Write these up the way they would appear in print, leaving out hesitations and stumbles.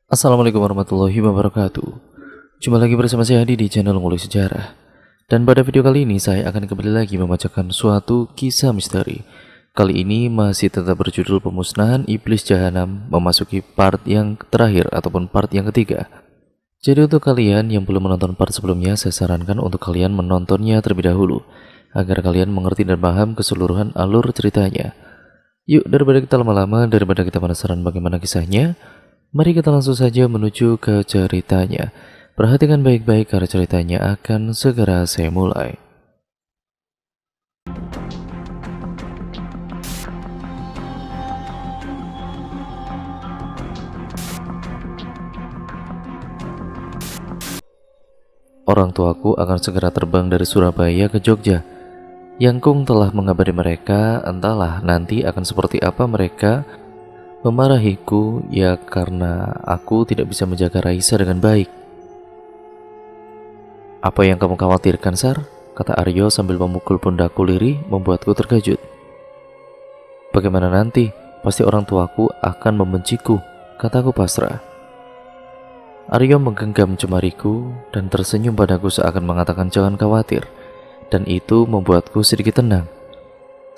Assalamualaikum warahmatullahi wabarakatuh. Jumpa lagi bersama saya Adi di channel Ngulik Sejarah. Dan pada video kali ini saya akan kembali lagi membacakan suatu kisah misteri. Kali ini masih tetap berjudul Pemusnahan Iblis Jahanam, memasuki part yang terakhir ataupun part yang ketiga. Jadi untuk kalian yang belum menonton part sebelumnya, saya sarankan untuk kalian menontonnya terlebih dahulu agar kalian mengerti dan paham keseluruhan alur ceritanya. Yuk, daripada kita lama-lama, daripada kita penasaran bagaimana kisahnya, mari kita langsung saja menuju ke ceritanya. Perhatikan baik-baik karena ceritanya akan segera saya mulai. Orang tuaku akan segera terbang dari Surabaya ke Jogja. Yangkung telah mengabari mereka, entahlah nanti akan seperti apa mereka memarahiku ya karena aku tidak bisa menjaga Raisa dengan baik. Apa yang kamu khawatirkan, Sar? Kata Aryo sambil memukul pundakku lirih, membuatku terkejut. Bagaimana nanti? Pasti orang tuaku akan membenciku, kataku pasrah. Aryo menggenggam jemariku dan tersenyum padaku seakan mengatakan jangan khawatir. Dan itu membuatku sedikit tenang.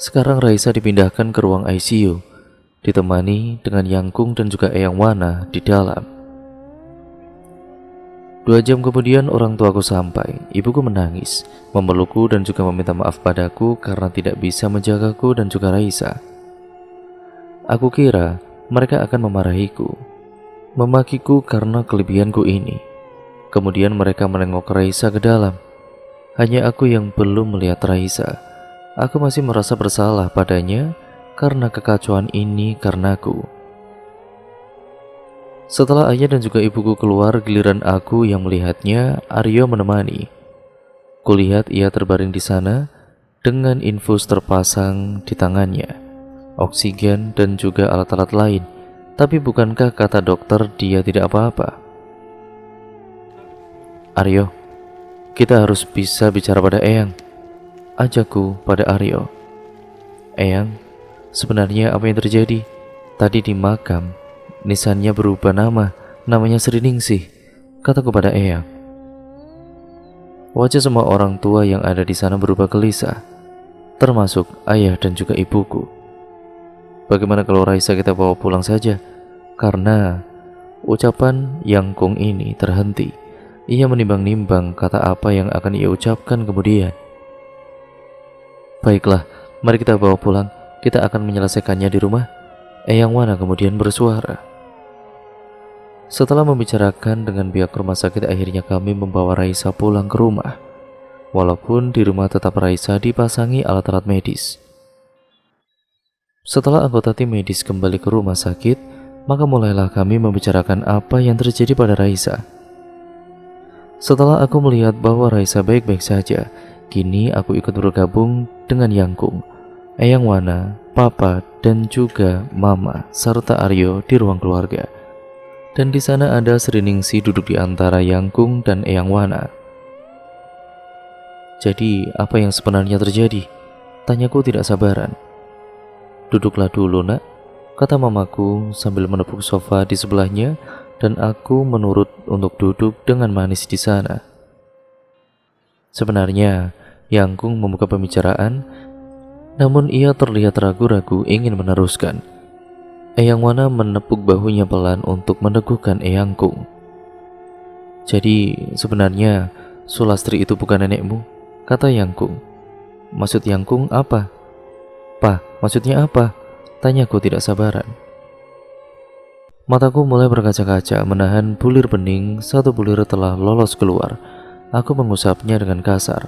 Sekarang Raisa dipindahkan ke ruang ICU, ditemani dengan Yangkung dan juga Eyang Wana di dalam. 2 jam kemudian orang tuaku sampai. Ibuku menangis, memelukku dan juga meminta maaf padaku karena tidak bisa menjagaku dan juga Raisa. Aku kira mereka akan memarahiku, memakiku karena kelebihanku ini. Kemudian mereka menengok Raisa ke dalam. Hanya aku yang belum melihat Raisa. Aku masih merasa bersalah padanya karena kekacauan ini karenaku. Setelah ayah dan juga ibuku keluar, giliran aku yang melihatnya. Aryo menemani. Kulihat ia terbaring di sana dengan infus terpasang di tangannya, oksigen dan juga alat-alat lain. Tapi bukankah kata dokter dia tidak apa-apa? Aryo, kita harus bisa bicara pada Eyang, ajakku pada Aryo. Eyang, sebenarnya apa yang terjadi? Tadi di makam, nisannya berubah namanya Sri Ningsih, kataku pada Eyang. Wajah semua orang tua yang ada di sana berubah gelisah, termasuk ayah dan juga ibuku. Bagaimana kalau Raisa kita bawa pulang saja? Karena ucapan Yangkung ini terhenti. Ia menimbang-nimbang kata apa yang akan ia ucapkan kemudian. Baiklah, mari kita bawa pulang. Kita akan menyelesaikannya di rumah. Eyang Wana kemudian bersuara. Setelah membicarakan dengan pihak rumah sakit, akhirnya kami membawa Raisa pulang ke rumah. Walaupun di rumah tetap Raisa dipasangi alat-alat medis. Setelah anggota tim medis kembali ke rumah sakit, maka mulailah kami membicarakan apa yang terjadi pada Raisa. Setelah aku melihat bahwa Raisa baik-baik saja, kini aku ikut bergabung dengan Yangkung, Eyang Wana, Papa, dan juga Mama, serta Aryo di ruang keluarga. Dan di sana ada Sri Ningsih duduk di antara Yangkung dan Eyang Wana. Jadi, apa yang sebenarnya terjadi? Tanyaku tidak sabaran. Duduklah dulu, nak, kata mamaku sambil menepuk sofa di sebelahnya, dan aku menurut untuk duduk dengan manis di sana. Sebenarnya, Yangkung membuka pembicaraan, namun ia terlihat ragu-ragu ingin meneruskan. Eyang Wana menepuk bahunya pelan untuk meneguhkan Yangkung. Jadi, sebenarnya Sulastri itu bukan nenekmu, kata Yangkung. Maksud Yangkung apa? Pak, maksudnya apa? Tanyaku tidak sabaran. Mataku mulai berkaca-kaca menahan bulir bening. Satu bulir telah lolos keluar. Aku mengusapnya dengan kasar.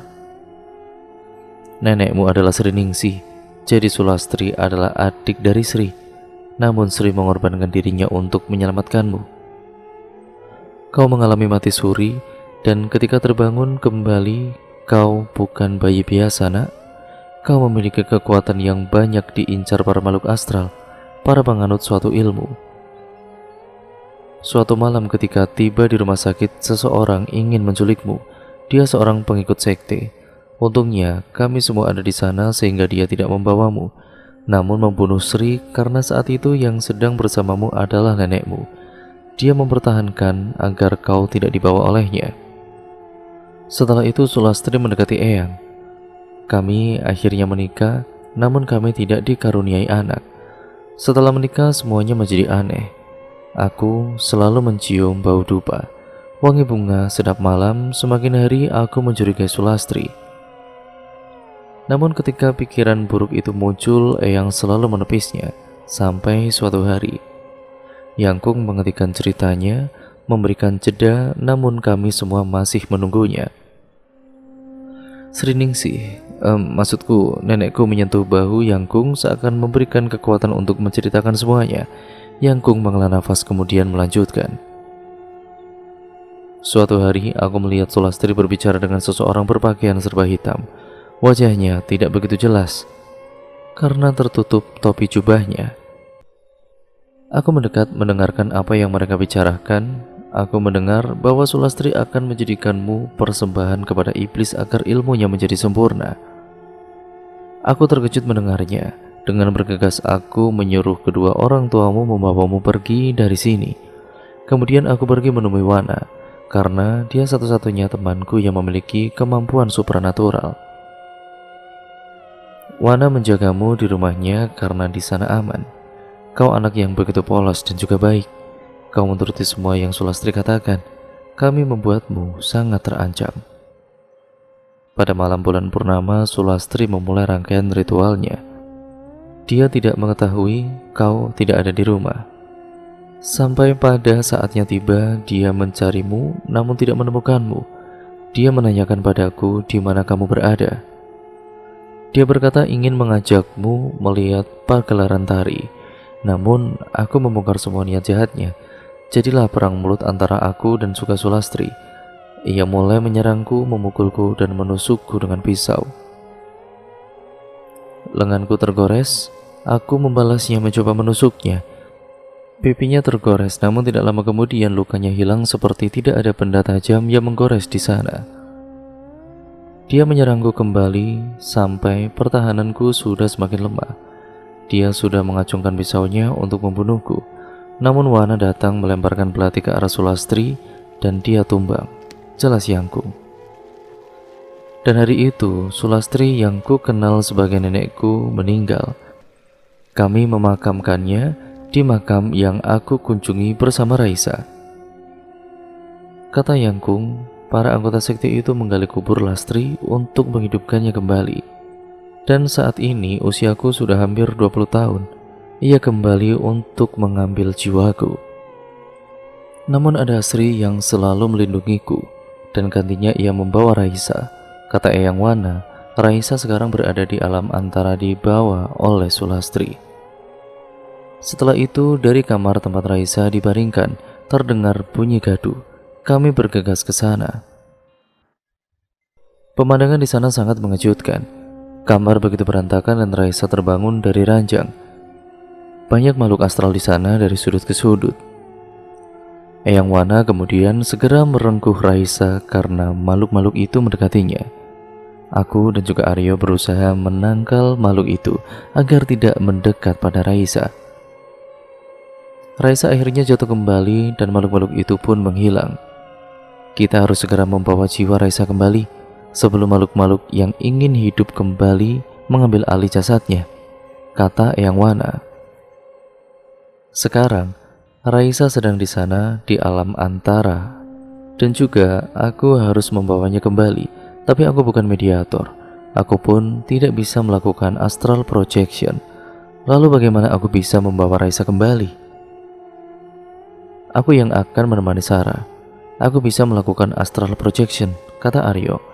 Nenekmu adalah Sri Ningsih. Jadi Sulastri adalah adik dari Sri. Namun Sri mengorbankan dirinya untuk menyelamatkanmu. Kau mengalami mati suri, dan ketika terbangun kembali, kau bukan bayi biasa, nak. Kau memiliki kekuatan yang banyak diincar para makhluk astral, para penganut suatu ilmu. Suatu malam ketika tiba di rumah sakit, seseorang ingin menculikmu. Dia seorang pengikut sekte. Untungnya kami semua ada di sana sehingga dia tidak membawamu, namun membunuh Sri karena saat itu yang sedang bersamamu adalah nenekmu. dia mempertahankan agar kau tidak dibawa olehnya. Setelah itu Sulastri mendekati Eyang. Kami akhirnya menikah, namun kami tidak dikaruniai anak. Setelah menikah semuanya menjadi aneh. Aku selalu mencium bau dupa, wangi bunga sedap malam. Semakin hari aku mencurigai Sulastri. Namun ketika pikiran buruk itu muncul, Eyang selalu menepisnya. Sampai suatu hari Yangkung menghentikan ceritanya, memberikan jeda, namun kami semua masih menunggunya. Sriningsih, maksudku nenekku menyentuh bahu Yangkung seakan memberikan kekuatan untuk menceritakan semuanya. Yangkung menghela nafas kemudian melanjutkan. Suatu hari aku melihat Sulastri berbicara dengan seseorang berpakaian serba hitam. Wajahnya tidak begitu jelas karena tertutup topi jubahnya. Aku mendekat mendengarkan apa yang mereka bicarakan. Aku mendengar bahwa Sulastri akan menjadikanmu persembahan kepada iblis agar ilmunya menjadi sempurna. Aku terkejut mendengarnya. Dengan bergegas aku menyuruh kedua orang tuamu membawamu pergi dari sini. Kemudian aku pergi menemui Wana, karena dia satu-satunya temanku yang memiliki kemampuan supranatural. Wana menjagamu di rumahnya karena di sana aman. Kau anak yang begitu polos dan juga baik. Kau menuruti semua yang Sulastri katakan. Kami membuatmu sangat terancam. Pada malam bulan purnama, Sulastri memulai rangkaian ritualnya. Dia tidak mengetahui kau tidak ada di rumah. Sampai pada saatnya tiba, dia mencarimu namun tidak menemukanmu. Dia menanyakan padaku di mana kamu berada. Dia berkata ingin mengajakmu melihat pagelaran tari. Namun aku membongkar semua niat jahatnya. Jadilah perang mulut antara aku dan Suka Sulastri. Ia mulai menyerangku, memukulku, dan menusukku dengan pisau. Lenganku tergores. Aku membalasnya mencoba menusuknya. Pipinya tergores, namun tidak lama kemudian lukanya hilang seperti tidak ada benda tajam yang menggores di sana. Dia menyerangku kembali sampai pertahananku sudah semakin lemah. Dia sudah mengacungkan pisaunya untuk membunuhku. Namun Wana datang melemparkan belati ke arah Sulastri dan dia tumbang. Jelas Yangkung. Dan hari itu Sulastri yang ku kenal sebagai nenekku meninggal. Kami memakamkannya di makam yang aku kunjungi bersama Raisa. Kata Yangkung, para anggota sekte itu menggali kubur Lastri untuk menghidupkannya kembali. Dan saat ini usiaku sudah hampir 20 tahun. Ia kembali untuk mengambil jiwaku. Namun ada Sri yang selalu melindungiku, dan gantinya ia membawa Raisa. Kata Eyang Wana, Raisa sekarang berada di alam antara dibawa oleh Sulastri. Setelah itu dari kamar tempat Raisa dibaringkan terdengar bunyi gaduh. Kami bergegas ke sana. Pemandangan di sana sangat mengejutkan. Kamar begitu berantakan dan Raisa terbangun dari ranjang. Banyak makhluk astral di sana dari sudut ke sudut. Eyang Wana kemudian segera merengkuh Raisa karena makhluk-makhluk itu mendekatinya. Aku dan juga Aryo berusaha menangkal makhluk itu agar tidak mendekat pada Raisa. Raisa akhirnya jatuh kembali dan makhluk-makhluk itu pun menghilang. Kita harus segera membawa jiwa Raisa kembali sebelum makhluk-makhluk yang ingin hidup kembali mengambil alih jasadnya, kata Eyang Wana. Sekarang Raisa sedang di sana di alam antara, dan juga aku harus membawanya kembali. Tapi aku bukan mediator. Aku pun tidak bisa melakukan astral projection. Lalu bagaimana aku bisa membawa Raisa kembali? Aku yang akan menemani Sarah. Aku bisa melakukan astral projection, kata Aryo.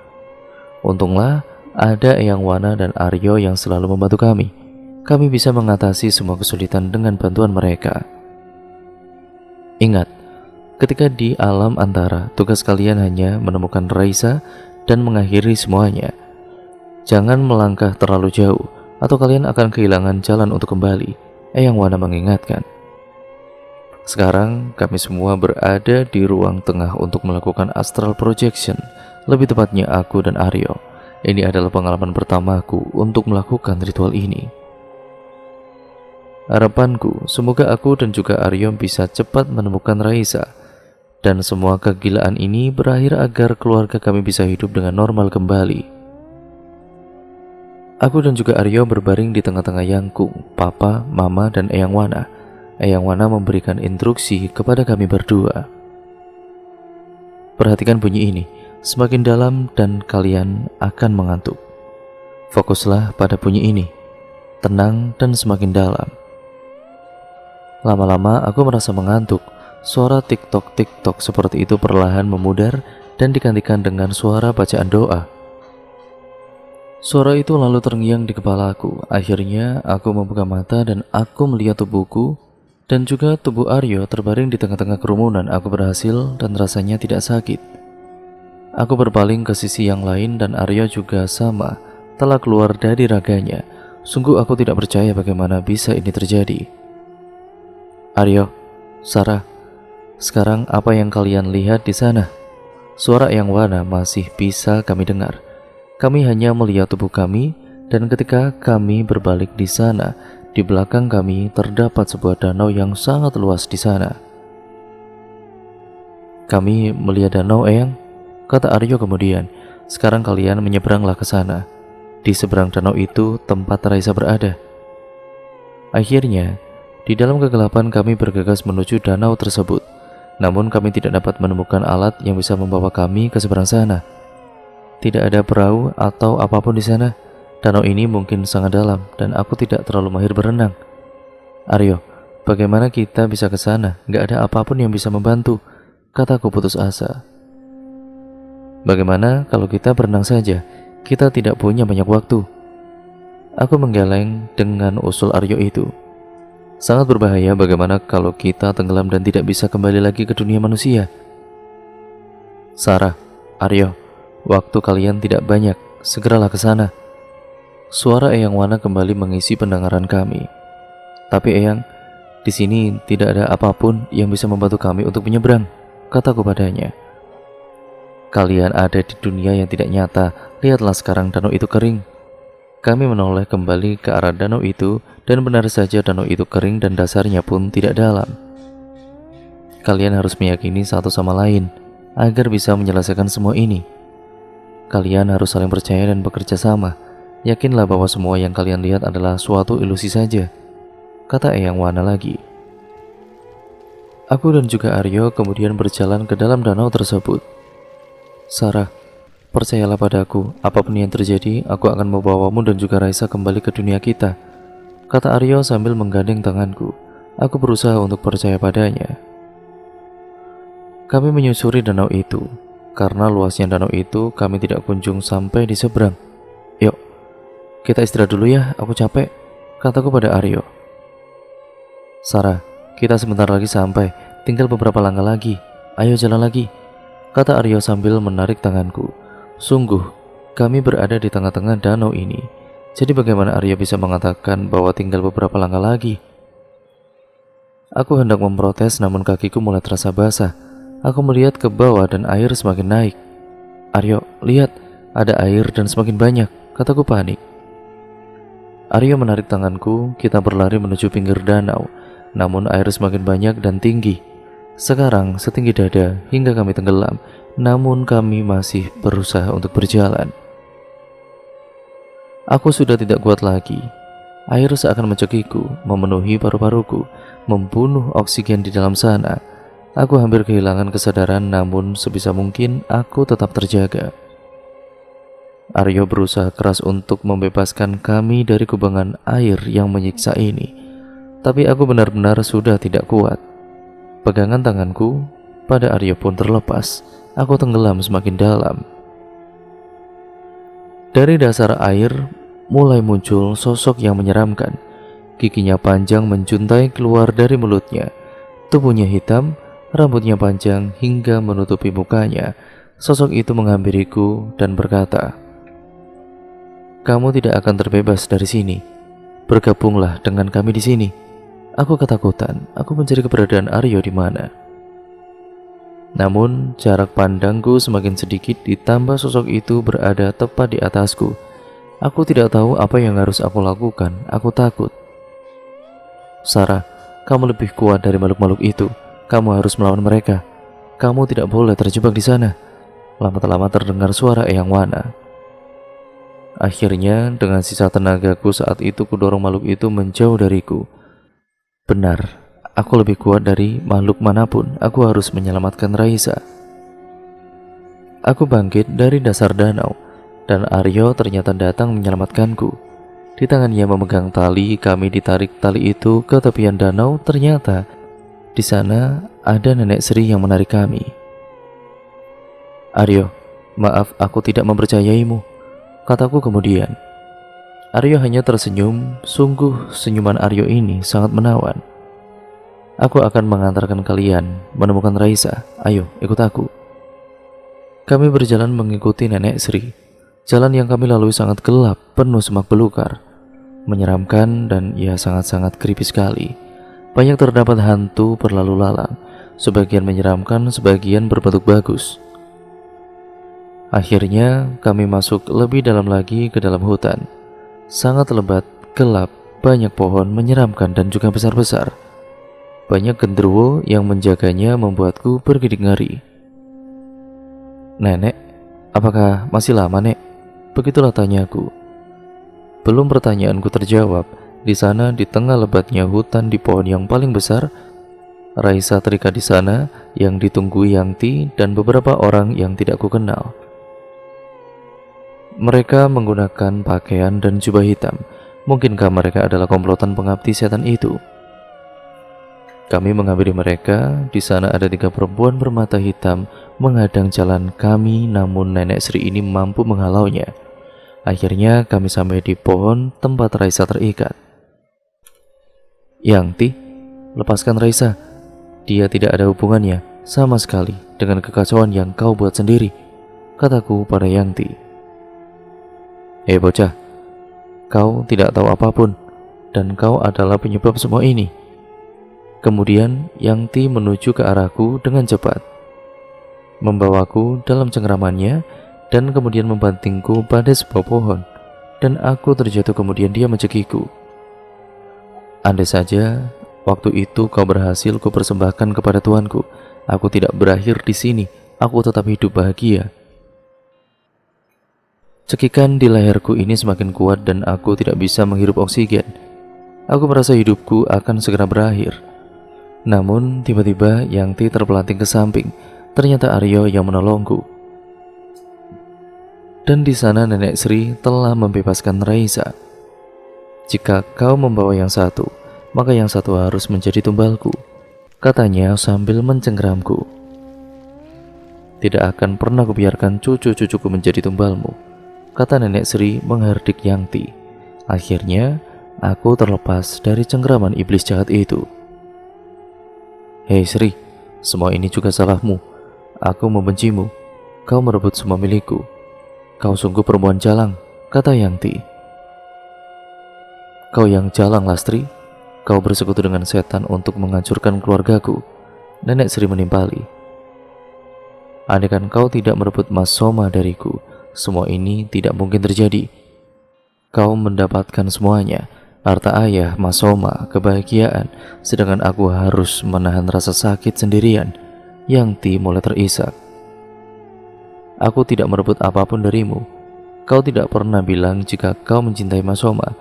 Untunglah ada Eyang Wana dan Aryo yang selalu membantu kami. Kami bisa mengatasi semua kesulitan dengan bantuan mereka. Ingat, ketika di alam antara, tugas kalian hanya menemukan Raisa dan mengakhiri semuanya. Jangan melangkah terlalu jauh, atau kalian akan kehilangan jalan untuk kembali, Eyang Wana mengingatkan. Sekarang kami semua berada di ruang tengah untuk melakukan astral projection. Lebih tepatnya aku dan Aryo. Ini adalah pengalaman pertamaku untuk melakukan ritual ini. Harapanku, semoga aku dan juga Aryo bisa cepat menemukan Raisa, dan semua kegilaan ini berakhir agar keluarga kami bisa hidup dengan normal kembali. Aku dan juga Aryo berbaring di tengah-tengah Yangkung, Papa, Mama, dan Eyang Wana. Eyang Wana memberikan instruksi kepada kami berdua. Perhatikan bunyi ini, semakin dalam dan kalian akan mengantuk. Fokuslah pada bunyi ini, tenang dan semakin dalam. Lama-lama aku merasa mengantuk. Suara tik-tok seperti itu perlahan memudar dan digantikan dengan suara bacaan doa. Suara itu lalu terngiang di kepalaku. Akhirnya aku membuka mata dan aku melihat tubuhku dan juga tubuh Aryo terbaring di tengah-tengah kerumunan. Aku berhasil dan rasanya tidak sakit. Aku berpaling ke sisi yang lain dan Aryo juga sama, telah keluar dari raganya. Sungguh aku tidak percaya bagaimana bisa ini terjadi. Aryo, Sarah, sekarang apa yang kalian lihat di sana? Suara Eyang Wana masih bisa kami dengar. Kami hanya melihat tubuh kami, dan ketika kami berbalik di sana, di belakang kami terdapat sebuah danau yang sangat luas di sana. Kami melihat danau, Eyang, kata Aryo kemudian. Sekarang kalian menyeberanglah ke sana. Di seberang danau itu tempat Raisa berada. Akhirnya, di dalam kegelapan kami bergegas menuju danau tersebut. Namun kami tidak dapat menemukan alat yang bisa membawa kami ke seberang sana. Tidak ada perahu atau apapun di sana. Danau ini mungkin sangat dalam dan aku tidak terlalu mahir berenang. Aryo, bagaimana kita bisa ke sana? Gak ada apapun yang bisa membantu, kataku putus asa. Bagaimana kalau kita berenang saja? Kita tidak punya banyak waktu. Aku menggeleng dengan usul Aryo itu. Sangat berbahaya bagaimana kalau kita tenggelam dan tidak bisa kembali lagi ke dunia manusia. Sarah, Aryo, waktu kalian tidak banyak, segeralah ke sana. Suara Eyang Wana kembali mengisi pendengaran kami. Tapi Eyang, di sini tidak ada apapun yang bisa membantu kami untuk menyeberang, kataku padanya. Kalian ada di dunia yang tidak nyata, lihatlah sekarang danau itu kering. Kami menoleh kembali ke arah danau itu dan benar saja danau itu kering dan dasarnya pun tidak dalam. Kalian harus meyakini satu sama lain agar bisa menyelesaikan semua ini. Kalian harus saling percaya dan bekerja sama. Yakinlah bahwa semua yang kalian lihat adalah suatu ilusi saja, kata Eyang Wana lagi. Aku dan juga Aryo kemudian berjalan ke dalam danau tersebut. Sarah, percayalah padaku, apapun yang terjadi, aku akan membawamu dan juga Raisa kembali ke dunia kita, kata Aryo sambil menggandeng tanganku. Aku berusaha untuk percaya padanya. Kami menyusuri danau itu. Karena luasnya danau itu, kami tidak kunjung sampai di seberang. Yuk, kita istirahat dulu ya, aku capek, kataku pada Aryo. Sarah, kita sebentar lagi sampai, tinggal beberapa langkah lagi. Ayo jalan lagi, kata Aryo sambil menarik tanganku. Sungguh, kami berada di tengah-tengah danau ini. Jadi bagaimana Aryo bisa mengatakan bahwa tinggal beberapa langkah lagi? Aku hendak memprotes namun kakiku mulai terasa basah. Aku melihat ke bawah dan air semakin naik. Aryo, lihat, ada air dan semakin banyak, kataku panik. Aryo menarik tanganku, kita berlari menuju pinggir danau. Namun air semakin banyak dan tinggi. Sekarang setinggi dada hingga kami tenggelam. Namun kami masih berusaha untuk berjalan. Aku sudah tidak kuat lagi. Air seakan mencekiku, memenuhi paru-paruku, membunuh oksigen di dalam sana. Aku hampir kehilangan kesadaran, namun sebisa mungkin aku tetap terjaga. Aryo berusaha keras untuk membebaskan kami dari kubangan air yang menyiksa ini. Tapi aku benar-benar sudah tidak kuat. Pegangan tanganku pada Aryo pun terlepas. Aku tenggelam semakin dalam. Dari dasar air mulai muncul sosok yang menyeramkan. Giginya panjang menjuntai keluar dari mulutnya. Tubuhnya hitam, rambutnya panjang hingga menutupi mukanya. Sosok itu menghampiriku dan berkata, "Kamu tidak akan terbebas dari sini. Bergabunglah dengan kami di sini." Aku ketakutan. Aku mencari keberadaan Aryo di mana. Namun jarak pandangku semakin sedikit ditambah sosok itu berada tepat di atasku. Aku tidak tahu apa yang harus aku lakukan. Aku takut. Sarah, kamu lebih kuat dari makhluk-makhluk itu. Kamu harus melawan mereka. Kamu tidak boleh terjebak di sana. Lama-lama terdengar suara Eyang Wana. Akhirnya, dengan sisa tenagaku saat itu kudorong makhluk itu menjauh dariku. Benar, aku lebih kuat dari makhluk manapun. Aku harus menyelamatkan Raisa. Aku bangkit dari dasar danau, dan Aryo ternyata datang menyelamatkanku. Di tangannya memegang tali, kami ditarik tali itu ke tepian danau. Ternyata di sana ada Nenek Sri yang menarik kami. Aryo, maaf aku tidak mempercayaimu, kataku kemudian. Aryo hanya tersenyum. Sungguh senyuman Aryo ini sangat menawan. Aku akan mengantarkan kalian menemukan Raisa. Ayo, ikut aku. Kami berjalan mengikuti Nenek Sri. Jalan yang kami lalui sangat gelap, penuh semak belukar, menyeramkan, dan ya sangat-sangat creepy sekali. Banyak terdapat hantu berlalu lalang, sebagian menyeramkan, sebagian berbentuk bagus. Akhirnya kami masuk lebih dalam lagi ke dalam hutan. Sangat lebat, gelap, banyak pohon menyeramkan dan juga besar-besar. Banyak genderuwo yang menjaganya membuatku bergidik ngeri. Nenek, apakah masih lama, Nek? Begitulah tanyaku. Belum pertanyaanku terjawab, di sana di tengah lebatnya hutan di pohon yang paling besar, Raisa terikat di sana yang ditunggu Yangti dan beberapa orang yang tidak kukenal. Mereka menggunakan pakaian dan jubah hitam. Mungkinkah mereka adalah komplotan pengabdi setan itu? Kami menghampiri mereka. Di sana ada 3 perempuan bermata hitam menghadang jalan kami, namun Nenek Sri ini mampu menghalaunya. Akhirnya kami sampai di pohon tempat Raisa terikat. Yangti, lepaskan Raisa. Dia tidak ada hubungannya sama sekali dengan kekacauan yang kau buat sendiri, kataku pada Yangti. Hei bocah, kau tidak tahu apapun, dan kau adalah penyebab semua ini. Kemudian Yangti menuju ke arahku dengan cepat, membawaku dalam cengkramannya, dan kemudian membantingku pada sebuah pohon, dan aku terjatuh. Kemudian dia mencekiku. Andai saja waktu itu kau berhasil kupersembahkan kepada Tuanku, aku tidak berakhir di sini, aku tetap hidup bahagia. Cekikan di leherku ini semakin kuat dan aku tidak bisa menghirup oksigen. Aku merasa hidupku akan segera berakhir. Namun tiba-tiba Yangti terpelanting ke samping. Ternyata Aryo yang menolongku. Dan di sana Nenek Sri telah membebaskan Raisa. Jika kau membawa yang satu, maka yang satu harus menjadi tumbalku, katanya sambil mencengkeramku. Tidak akan pernah kubiarkan cucu-cucuku menjadi tumbalmu, kata Nenek Sri menghardik Yangti. Akhirnya aku terlepas dari cengkeraman iblis jahat itu. Hei Sri, semua ini juga salahmu. Aku membencimu. Kau merebut semua milikku. Kau sungguh perempuan jalang, kata Yangti. Kau yang jalang, Lastri. Kau bersekutu dengan setan untuk menghancurkan keluargaku, Nenek Sri menimpali. Andaikan kau tidak merebut Mas Soma dariku, semua ini tidak mungkin terjadi. Kau mendapatkan semuanya, harta ayah, Mas Soma, kebahagiaan, sedangkan aku harus menahan rasa sakit sendirian. Yangti mulai terisak. Aku tidak merebut apapun darimu. Kau tidak pernah bilang jika kau mencintai Mas Soma.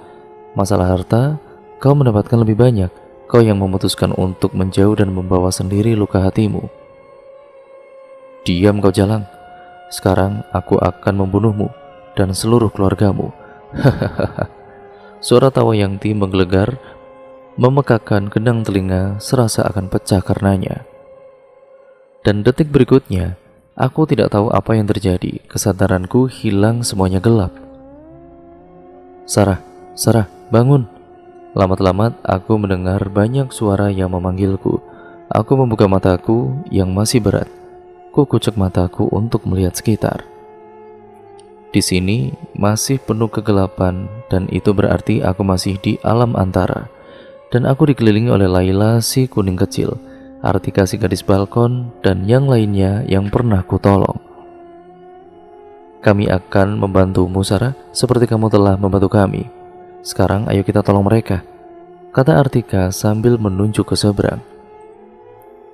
Masalah harta, kau mendapatkan lebih banyak. Kau yang memutuskan untuk menjauh dan membawa sendiri luka hatimu. Diam kau jalang. Sekarang aku akan membunuhmu dan seluruh keluargamu. Hahaha. Suara tawa Yangti menggelegar, memekakan gendang telinga, serasa akan pecah karenanya. Dan detik berikutnya, aku tidak tahu apa yang terjadi. Kesadaranku hilang, semuanya gelap. Sarah, Sarah, bangun. Lambat-lambat aku mendengar banyak suara yang memanggilku. Aku membuka mataku yang masih berat. Kukucek mataku untuk melihat sekitar. Di sini masih penuh kegelapan, dan itu berarti aku masih di alam antara. Dan aku dikelilingi oleh Laila si kuning kecil, Artika si gadis balkon, dan yang lainnya yang pernah kutolong. Kami akan membantumu, Sarah, seperti kamu telah membantu kami. Sekarang ayo kita tolong mereka, kata Artika sambil menunjuk ke seberang.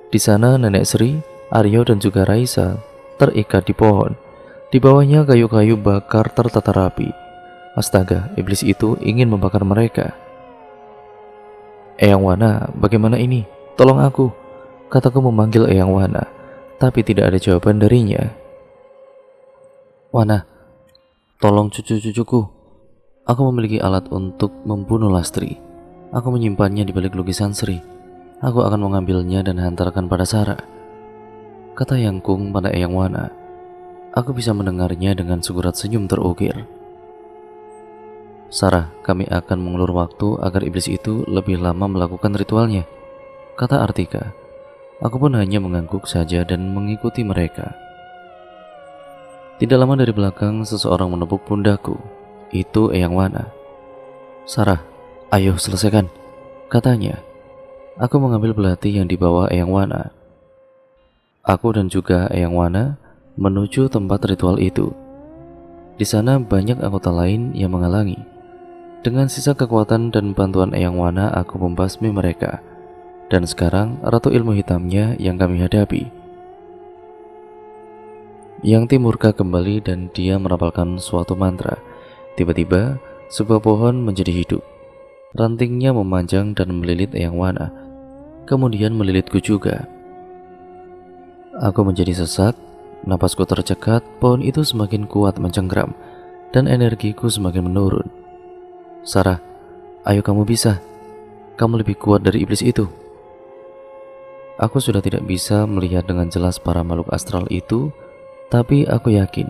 Di sana Nenek Sri, Aryo dan juga Raisa terikat di pohon. Di bawahnya kayu-kayu bakar tertata rapi. Astaga, iblis itu ingin membakar mereka. Eyang Wana, bagaimana ini? Tolong aku. Kataku memanggil Eyang Wana, tapi tidak ada jawaban darinya. Wana, tolong cucu-cucuku. Aku memiliki alat untuk membunuh Lastri. Aku menyimpannya di balik lukisan Sri. Aku akan mengambilnya dan hantarkan pada Sarah, kata Yangkung pada Eyang Wana. Aku bisa mendengarnya dengan segurat senyum terukir. Sarah, kami akan mengulur waktu agar iblis itu lebih lama melakukan ritualnya, kata Artika. Aku pun hanya mengangguk saja dan mengikuti mereka. Tidak lama dari belakang seseorang menepuk pundakku. Itu Eyang Wana. Sarah, ayo selesaikan, katanya. Aku mengambil belati yang dibawa Eyang Wana. Aku dan juga Eyang Wana menuju tempat ritual itu. Di sana banyak anggota lain yang menghalangi. Dengan sisa kekuatan dan bantuan Eyang Wana, aku membasmi mereka. Dan sekarang Ratu Ilmu Hitamnya yang kami hadapi. Yang Timurka kembali dan dia merapalkan suatu mantra. Tiba-tiba sebuah pohon menjadi hidup. Rantingnya memanjang dan melilit Eyang Wana. Kemudian melilitku juga. Aku menjadi sesak. Napasku tercekat, pohon itu semakin kuat mencengkram, dan energiku semakin menurun. Sarah, ayo kamu bisa. Kamu lebih kuat dari iblis itu. Aku sudah tidak bisa melihat dengan jelas para makhluk astral itu, tapi aku yakin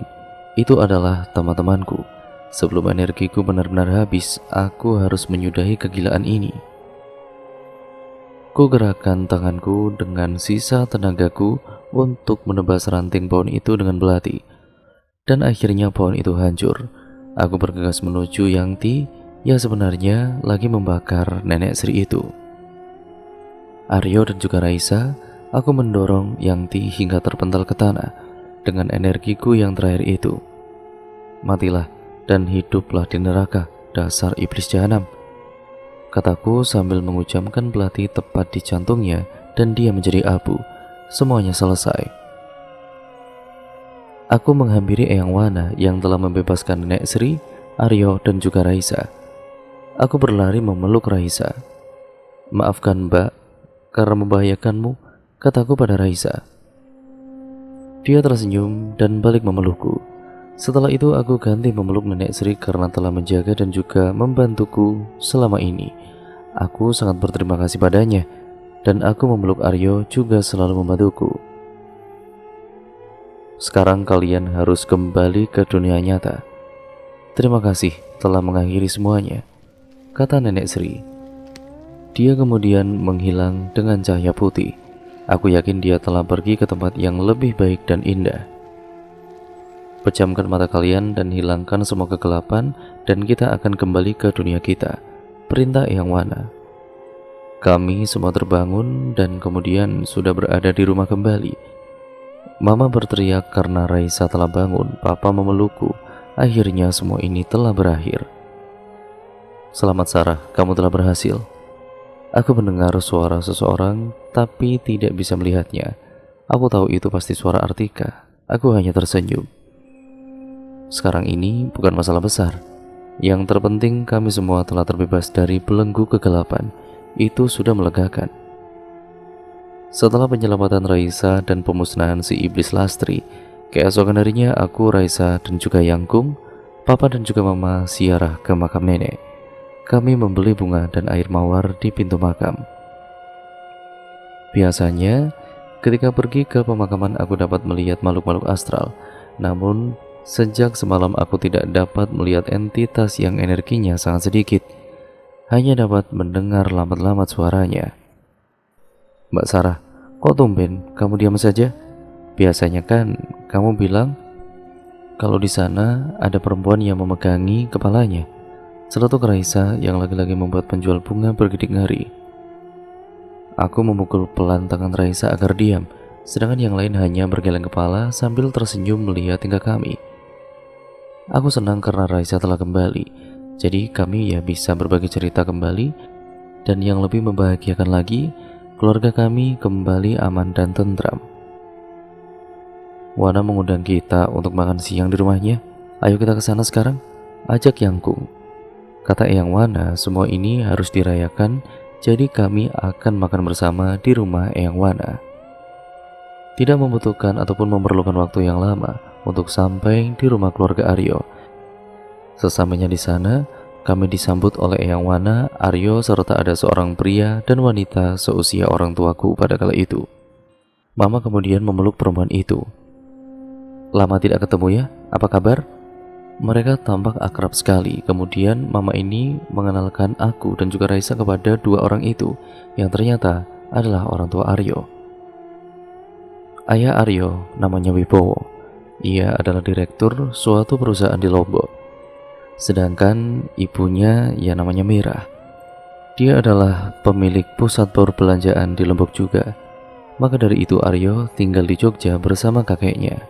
itu adalah teman-temanku. Sebelum energiku benar-benar habis, aku harus menyudahi kegilaan ini. Ku gerakkan tanganku dengan sisa tenagaku untuk menebas ranting pohon itu dengan belati. Dan akhirnya pohon itu hancur. Aku bergegas menuju Yangti yang sebenarnya lagi membakar Nenek Sri itu. Aryo dan juga Raisa, aku mendorong Yangti hingga terpental ke tanah dengan energiku yang terakhir itu. Matilah dan hiduplah di neraka, dasar iblis jahanam, kataku sambil mengucapkan belati tepat di jantungnya dan dia menjadi abu. Semuanya selesai. Aku menghampiri Eyang Wana yang telah membebaskan Nenek Sri, Aryo dan juga Raisa. Aku berlari memeluk Raisa. Maafkan Mbak karena membahayakanmu, kataku pada Raisa. Dia tersenyum dan balik memelukku. Setelah itu aku ganti memeluk Nenek Sri karena telah menjaga dan juga membantuku selama ini. Aku sangat berterima kasih padanya. Dan aku memeluk Aryo juga selalu membantuku. Sekarang kalian harus kembali ke dunia nyata. Terima kasih telah mengakhiri semuanya, kata Nenek Sri. Dia kemudian menghilang dengan cahaya putih. Aku yakin dia telah pergi ke tempat yang lebih baik dan indah. Pejamkan mata kalian dan hilangkan semua kegelapan, dan kita akan kembali ke dunia kita, perintah Eyang Wana. Kami semua terbangun dan kemudian sudah berada di rumah kembali. Mama berteriak karena Raisa telah bangun. Papa memelukku. Akhirnya semua ini telah berakhir. Selamat Sarah, kamu telah berhasil. Aku mendengar suara seseorang tapi tidak bisa melihatnya. Aku tahu itu pasti suara Artika. Aku hanya tersenyum. Sekarang ini bukan masalah besar. Yang terpenting kami semua telah terbebas dari belenggu kegelapan. Itu sudah melegakan. Setelah penyelamatan Raisa dan pemusnahan si iblis Lastri, keesokan harinya aku, Raisa dan juga Yangkung, Papa dan juga Mama ziarah ke makam nenek. Kami membeli bunga dan air mawar di pintu makam. Biasanya ketika pergi ke pemakaman aku dapat melihat makhluk-makhluk astral. Namun sejak semalam aku tidak dapat melihat entitas yang energinya sangat sedikit. Hanya dapat mendengar lambat-lambat suaranya. Mbak Sarah, kok tumben kamu diam saja? Biasanya kan kamu bilang kalau di sana ada perempuan yang memegangi kepalanya. Seletuk Raisa yang lagi-lagi membuat penjual bunga bergidik ngeri. Aku memukul pelan tangan Raisa agar diam, sedangkan yang lain hanya bergeleng kepala sambil tersenyum melihat tingkah kami. Aku senang karena Raisa telah kembali. Jadi kami ya bisa berbagi cerita kembali. Dan yang lebih membahagiakan lagi, keluarga kami kembali aman dan tentram. Wana mengundang kita untuk makan siang di rumahnya. Ayo kita ke sana sekarang, ajak Yangkung. Kata Eyang Wana, semua ini harus dirayakan, jadi kami akan makan bersama di rumah Eyang Wana. Tidak membutuhkan ataupun memerlukan waktu yang lama untuk sampai di rumah keluarga Aryo. Sesampainya di sana, kami disambut oleh Eyang Wana, Aryo, serta ada seorang pria dan wanita seusia orang tuaku pada kala itu. Mama kemudian memeluk perempuan itu. Lama tidak ketemu ya, apa kabar? Mereka tampak akrab sekali. Kemudian mama ini mengenalkan aku dan juga Raisa kepada dua orang itu, yang ternyata adalah orang tua Aryo. Ayah Aryo namanya Wibowo. Ia adalah direktur suatu perusahaan di Lombok. Sedangkan ibunya ya namanya Mira. Dia adalah pemilik pusat perbelanjaan di Lombok juga. Maka dari itu Aryo tinggal di Jogja bersama kakeknya.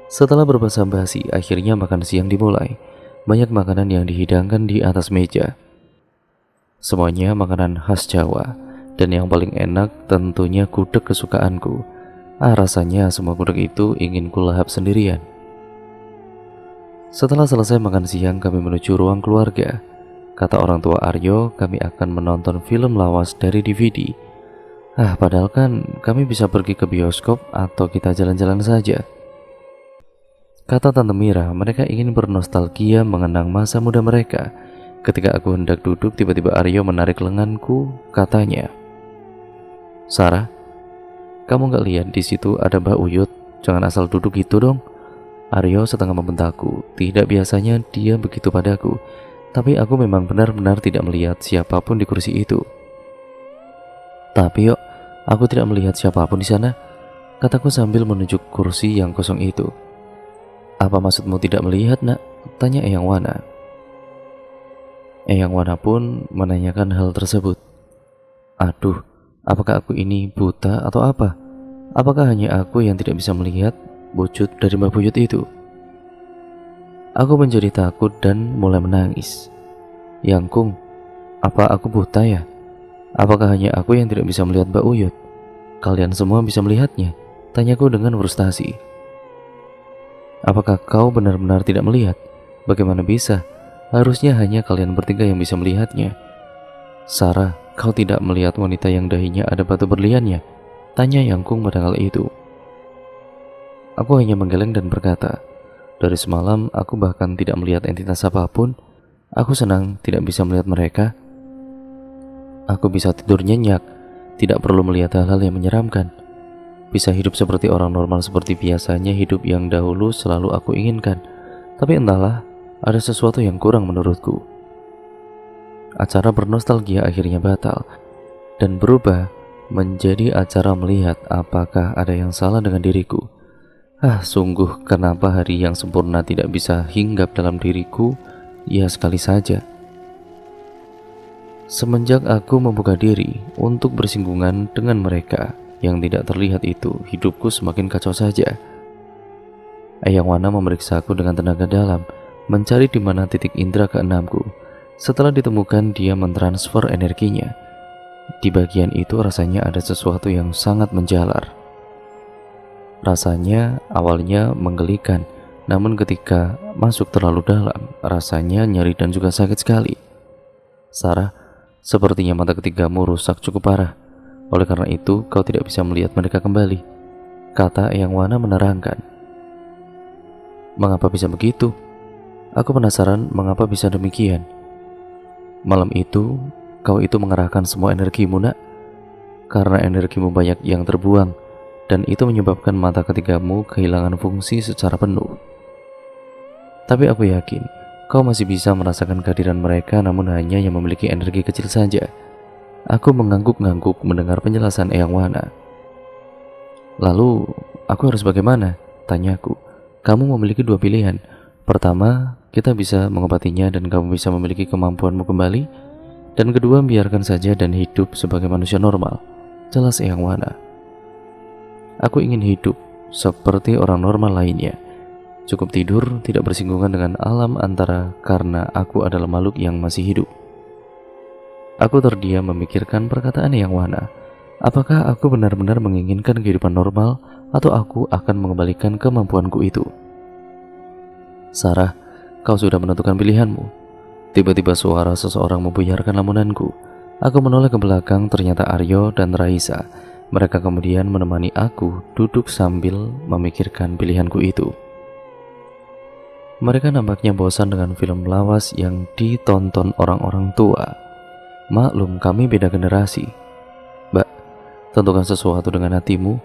Setelah berbasa-basi, akhirnya makan siang dimulai. Banyak makanan yang dihidangkan di atas meja. Semuanya makanan khas Jawa. Dan yang paling enak tentunya gudeg kesukaanku. Rasanya semua gudeg itu ingin kulahap sendirian. Setelah selesai makan siang, kami menuju ruang keluarga. Kata orang tua Aryo, kami akan menonton film lawas dari DVD. Padahal kan kami bisa pergi ke bioskop atau kita jalan-jalan saja. Kata Tante Mira, mereka ingin bernostalgia mengenang masa muda mereka. Ketika aku hendak duduk, tiba-tiba Aryo menarik lenganku, katanya, "Sarah, kamu gak lihat di situ ada Mbak Uyut? Jangan asal duduk gitu dong." Aryo setengah membentakku. Tidak biasanya dia begitu padaku, tapi aku memang benar-benar tidak melihat siapapun di kursi itu. "Tapi yuk, aku tidak melihat siapapun di sana," kataku sambil menunjuk kursi yang kosong itu. "Apa maksudmu tidak melihat, nak?" tanya Eyang Wana. Eyang Wana pun menanyakan hal tersebut. Aduh, apakah aku ini buta atau apa? Apakah hanya aku yang tidak bisa melihat wujud dari Mbak Buyut itu? Aku menjadi takut dan mulai menangis. "Yangkung, apa aku buta ya? Apakah hanya aku yang tidak bisa melihat Mbak Uyut? Kalian semua bisa melihatnya?" tanyaku dengan frustasi. "Apakah kau benar-benar tidak melihat? Bagaimana bisa? Harusnya hanya kalian bertiga yang bisa melihatnya." "Sarah, kau tidak melihat wanita yang dahinya ada batu berliannya?" tanya Yangkung pada kala itu. Aku hanya menggeleng dan berkata, "Dari semalam aku bahkan tidak melihat entitas apapun. Aku senang tidak bisa melihat mereka. Aku bisa tidur nyenyak, tidak perlu melihat hal-hal yang menyeramkan. Bisa hidup seperti orang normal seperti biasanya hidup yang dahulu selalu aku inginkan. Tapi entahlah, ada sesuatu yang kurang menurutku." Acara bernostalgia akhirnya batal dan berubah menjadi acara melihat apakah ada yang salah dengan diriku. Sungguh kenapa hari yang sempurna tidak bisa hinggap dalam diriku? Ya sekali saja. Semenjak aku membuka diri untuk bersinggungan dengan mereka yang tidak terlihat itu, hidupku semakin kacau saja. Eyang Wana memeriksaku dengan tenaga dalam, mencari di mana titik indera keenamku. Setelah ditemukan, dia mentransfer energinya. Di bagian itu rasanya ada sesuatu yang sangat menjalar. Rasanya awalnya menggelikan, namun ketika masuk terlalu dalam, rasanya nyeri dan juga sakit sekali. "Sarah, sepertinya mata ketigamu rusak cukup parah. Oleh karena itu, kau tidak bisa melihat mereka kembali," kata Eyang Wana menerangkan. "Mengapa bisa begitu?" Aku penasaran mengapa bisa demikian. "Malam itu, kau itu mengerahkan semua energimu, nak. Karena energimu banyak yang terbuang, dan itu menyebabkan mata ketigamu kehilangan fungsi secara penuh. Tapi aku yakin, kau masih bisa merasakan kehadiran mereka, namun hanya yang memiliki energi kecil saja." Aku mengangguk-ngangguk mendengar penjelasan Eyang Wana. "Lalu, aku harus bagaimana?" tanyaku. "Kamu memiliki dua pilihan. Pertama, kita bisa mengobatinya dan kamu bisa memiliki kemampuanmu kembali. Dan kedua, biarkan saja dan hidup sebagai manusia normal," jelas Eyang Wana. Aku ingin hidup seperti orang normal lainnya. Cukup tidur, tidak bersinggungan dengan alam antara karena aku adalah makhluk yang masih hidup. Aku terdiam memikirkan perkataan Eyang Wana. Apakah aku benar-benar menginginkan kehidupan normal atau aku akan mengembalikan kemampuanku itu? Sarah, kau sudah menentukan pilihanmu. Tiba-tiba suara seseorang membuyarkan lamunanku. Aku menoleh ke belakang, ternyata Aryo dan Raisa. Mereka kemudian menemani aku duduk sambil memikirkan pilihanku itu. Mereka nampaknya bosan dengan film lawas yang ditonton orang-orang tua. Maklum, kami beda generasi. Mbak, tentukan sesuatu dengan hatimu.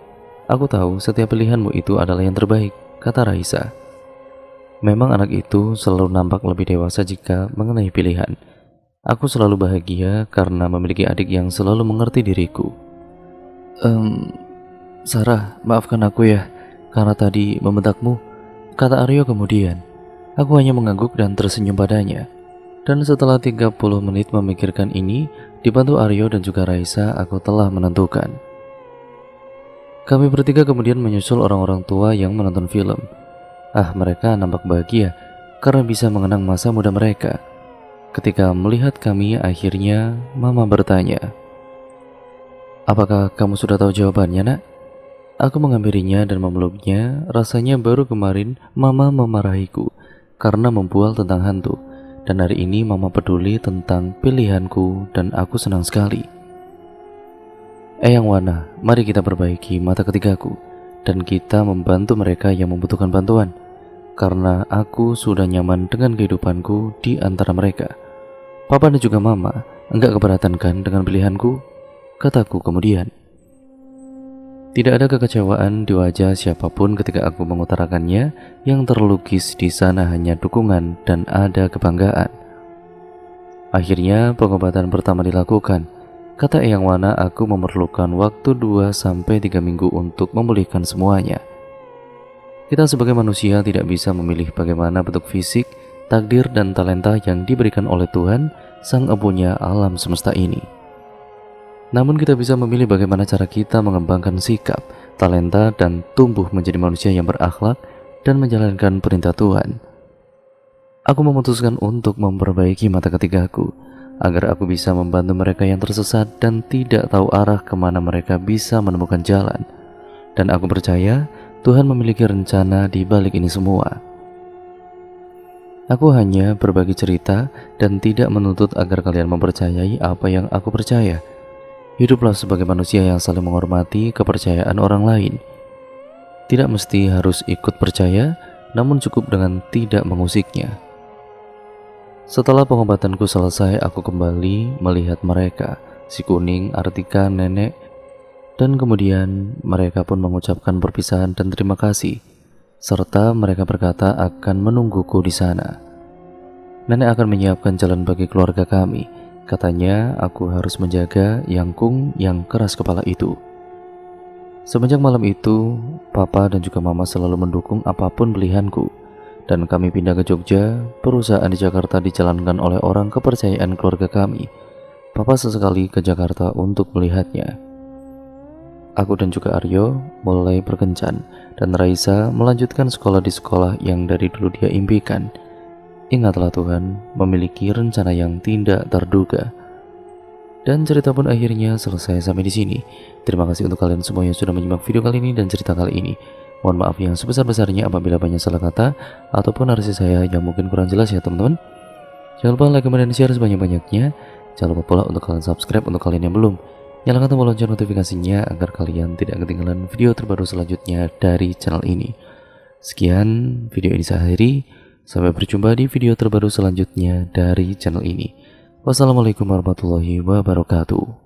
Aku tahu setiap pilihanmu itu adalah yang terbaik, kata Raisa. Memang anak itu selalu nampak lebih dewasa jika mengenai pilihan. Aku selalu bahagia karena memiliki adik yang selalu mengerti diriku. Sarah, maafkan aku ya, karena tadi membentakmu, kata Aryo kemudian. Aku hanya mengangguk dan tersenyum padanya. Dan setelah 30 menit memikirkan ini, dibantu Aryo dan juga Raisa, aku telah menentukan. Kami bertiga kemudian menyusul orang-orang tua yang menonton film. Mereka nampak bahagia karena bisa mengenang masa muda mereka. Ketika melihat kami, akhirnya Mama bertanya, "Apakah kamu sudah tahu jawabannya, Nak?" Aku menghampirinya dan memeluknya. Rasanya baru kemarin Mama memarahiku karena membual tentang hantu. Dan hari ini Mama peduli tentang pilihanku dan aku senang sekali. Eyang Wana, mari kita perbaiki mata ketigaku dan kita membantu mereka yang membutuhkan bantuan. Karena aku sudah nyaman dengan kehidupanku di antara mereka. Papa dan juga Mama, enggak keberatan kan dengan pilihanku? Kataku kemudian. Tidak ada kekecewaan di wajah siapapun ketika aku mengutarakannya. Yang terlukis di sana hanya dukungan dan ada kebanggaan. Akhirnya pengobatan pertama dilakukan. Kata Eyang Wana, aku memerlukan waktu 2-3 minggu untuk memulihkan semuanya. Kita sebagai manusia tidak bisa memilih bagaimana bentuk fisik, takdir dan talenta yang diberikan oleh Tuhan, Sang Empunya alam semesta ini. Namun kita bisa memilih bagaimana cara kita mengembangkan sikap, talenta, dan tumbuh menjadi manusia yang berakhlak dan menjalankan perintah Tuhan. Aku memutuskan untuk memperbaiki mata ketigaku, agar aku bisa membantu mereka yang tersesat dan tidak tahu arah kemana mereka bisa menemukan jalan. Dan aku percaya Tuhan memiliki rencana di balik ini semua. Aku hanya berbagi cerita dan tidak menuntut agar kalian mempercayai apa yang aku percaya. Hiduplah sebagai manusia yang saling menghormati kepercayaan orang lain. Tidak mesti harus ikut percaya, namun cukup dengan tidak mengusiknya. Setelah pengobatanku selesai, aku kembali melihat mereka, si Kuning, Artika, Nenek, dan kemudian mereka pun mengucapkan perpisahan dan terima kasih, serta mereka berkata akan menungguku di sana. Nenek akan menyiapkan jalan bagi keluarga kami. Katanya aku harus menjaga Yangkung yang keras kepala itu. Semenjak malam itu, Papa dan juga Mama selalu mendukung apapun pilihanku. Dan kami pindah ke Jogja. Perusahaan di Jakarta dijalankan oleh orang kepercayaan keluarga kami. Papa sesekali ke Jakarta untuk melihatnya. Aku dan juga Aryo mulai berkencan, dan Raisa melanjutkan sekolah di sekolah yang dari dulu dia impikan. Ingatlah Tuhan memiliki rencana yang tidak terduga. Dan cerita pun akhirnya selesai sampai di sini. Terima kasih untuk kalian semua yang sudah menyimak video kali ini dan cerita kali ini. Mohon maaf yang sebesar-besarnya apabila banyak salah kata ataupun narasi saya yang mungkin kurang jelas ya teman-teman. Jangan lupa like, comment, dan share sebanyak-banyaknya. Jangan lupa pula untuk kalian subscribe untuk kalian yang belum. Nyalakan tombol lonceng notifikasinya agar kalian tidak ketinggalan video terbaru selanjutnya dari channel ini. Sekian video ini saya akhiri. Sampai berjumpa di video terbaru selanjutnya dari channel ini. Wassalamualaikum warahmatullahi wabarakatuh.